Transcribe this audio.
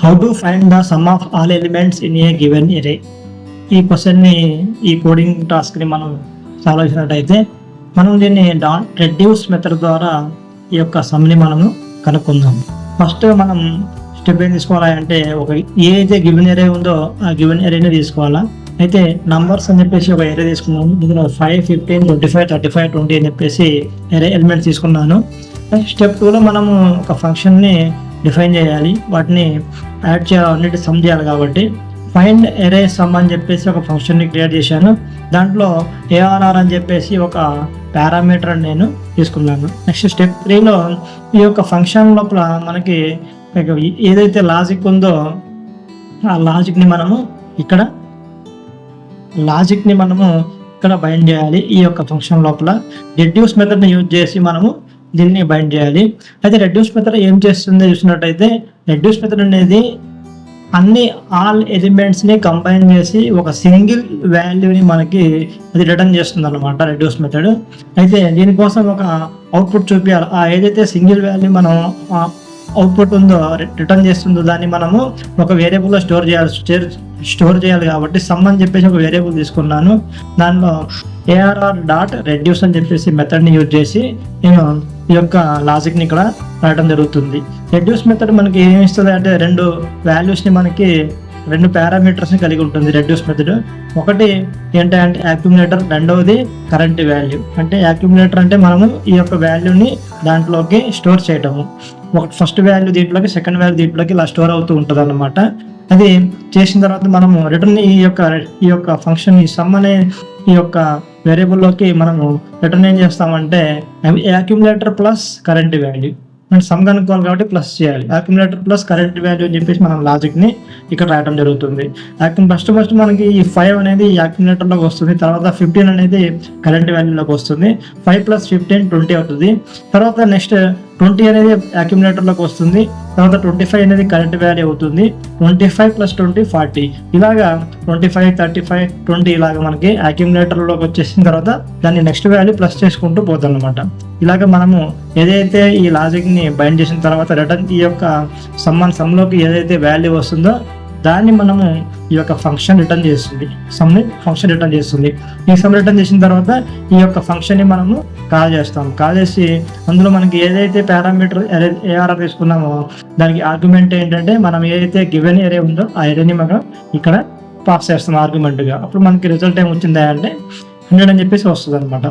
How to find the sum of all elements in a given array. ఈ క్వశ్చన్ని, ఈ coding టాస్క్ని మనం solve చేసినట్టయితే మనం దీన్ని రెడ్యూస్ మెథడ్ ద్వారా ఈ యొక్క సమ్ని మనము కనుక్కుందాం. ఫస్ట్ మనం స్టెప్ ఏం తీసుకోవాలంటే, ఒక ఏ అయితే గివెన్ ఎరే ఉందో ఆ గివెన్ ఎరేని తీసుకోవాలా. అయితే నంబర్స్ అని చెప్పేసి ఒక ఎరే తీసుకున్నాను. ఇందులో 5, 15, 25, 35, 20 అని చెప్పేసి ఎరే ఎలిమెంట్స్ తీసుకున్నాను. స్టెప్ 2లో మనము ఒక ఫంక్షన్ని డిఫైన్ చేయాలి, వాటిని యాడ్ చేయాలి, అన్నిటి సమ్ చేయాలి. కాబట్టి ఫైండ్ ఎరే సమ్ అని చెప్పేసి ఒక ఫంక్షన్ని క్రియేట్ చేశాను. దాంట్లో ఏఆర్ఆర్ అని చెప్పేసి ఒక పారామీటర్ నేను తీసుకున్నాను. నెక్స్ట్ స్టెప్ 3లో ఈ యొక్క ఫంక్షన్ లోపల మనకి ఏదైతే లాజిక్ ఉందో ఆ లాజిక్ని మనము ఇక్కడ బైండ్ చేయాలి. ఈ యొక్క ఫంక్షన్ లోపల రెడ్యూస్ మెథడ్ని యూజ్ చేసి మనము దీన్ని బైండ్ చేయాలి. అయితే రెడ్యూస్ మెథడ్ ఏం చేస్తుందో చూసినట్టయితే, రెడ్యూస్ మెథడ్ అనేది అన్ని ఆల్ ఎలిమెంట్స్ని కంబైన్ చేసి ఒక సింగిల్ వాల్యూని మనకి అది రిటర్న్ చేస్తుంది అన్నమాట రెడ్యూస్ మెథడ్. అయితే దీనికోసం ఒక అవుట్పుట్ చూపించాలి. ఆ ఏదైతే సింగిల్ వాల్యూ మనం అవుట్పుట్ ఉందో రిటర్న్ చేస్తుందో దాన్ని మనము ఒక వేరియబుల్లో స్టోర్ చేయాలి. కాబట్టి సమ్ అని చెప్పేసి ఒక వేరియబుల్ తీసుకున్నాను. దానిలో ARR.reduce అని చెప్పేసి మెథడ్ని యూజ్ చేసి నేను ఈ యొక్క లాజిక్ని ఇక్కడ రాయడం జరుగుతుంది. రెడ్యూస్ మెథడ్ మనకి ఏమి ఇస్తుంది అంటే, రెండు పారామీటర్స్ని కలిగి ఉంటుంది రెడ్యూస్ మెథడ్. ఒకటి ఏంటంటే యాక్యుములేటర్, రెండవది కరెంట్ వాల్యూ. అంటే యాక్యుములేటర్ అంటే మనము ఈ యొక్క వాల్యూని దాంట్లోకి స్టోర్ చేయటము. ఒక ఫస్ట్ వాల్యూ దీంట్లోకి, సెకండ్ వాల్యూ దీంట్లోకి ఇలా స్టోర్ అవుతూ ఉంటుంది అన్నమాట. అది చేసిన తర్వాత మనము రిటర్న్ ఈ యొక్క ఫంక్షన్, ఈ సమ్ అనే ఈ యొక్క వేరియబుల్లోకి మనము రిటర్న్ ఏం చేస్తామంటే యాక్యుములేటర్ ప్లస్ కరెంట్ వాల్యూ. మనం సమ్ కనుక్కోవాలి కాబట్టి ప్లస్ చేయాలి. యాక్యుములేటర్ ప్లస్ కరెంట్ వాల్యూ అని చెప్పేసి మనం లాజిక్ని ఇక్కడ రాయడం జరుగుతుంది. ఫస్ట్ మనకి ఈ 5 అనేది యాక్యుములేటర్లోకి వస్తుంది. తర్వాత 15 అనేది కరెంట్ వాల్యూలోకి వస్తుంది. 5 + 15 20 అవుతుంది. తర్వాత నెక్స్ట్ 20 అనేది యాక్యుములేటర్లోకి వస్తుంది. తర్వాత 25 అనేది కరెంట్ వాల్యూ అవుతుంది. 25 + 20 40. ఇలాగా 25, 35, 20 ఇలాగ మనకి యాక్యుములేటర్లోకి వచ్చేసిన తర్వాత దాన్ని నెక్స్ట్ వాల్యూ ప్లస్ చేసుకుంటూ పోతాం అనమాట. ఇలాగ మనము ఏదైతే ఈ లాజిక్ని బైండ్ చేసిన తర్వాత రిటర్న్ ఈ యొక్క సమ్లోకి ఏదైతే వాల్యూ వస్తుందో దాన్ని మనము ఈ యొక్క ఫంక్షన్ రిటర్న్ చేస్తుంది. ఫంక్షన్ రిటర్న్ చేస్తుంది. ఈ సమ్ రిటర్న్ చేసిన తర్వాత ఈ యొక్క ఫంక్షన్ని మనము కాల్ చేస్తాం. కాల్ చేసి అందులో మనకి ఏదైతే పారామీటర్ ARR తీసుకున్నామో దానికి ఆర్గ్యుమెంట్ ఏంటంటే, మనం ఏదైతే గివెన్ ఎరే ఉందో ఆ ఎరేని మనం ఇక్కడ పాస్ చేస్తాం ఆర్గ్యుమెంట్గా. అప్పుడు మనకి రిజల్ట్ ఏం వచ్చిందా అంటే 100 అని చెప్పేసి వస్తుంది అనమాట.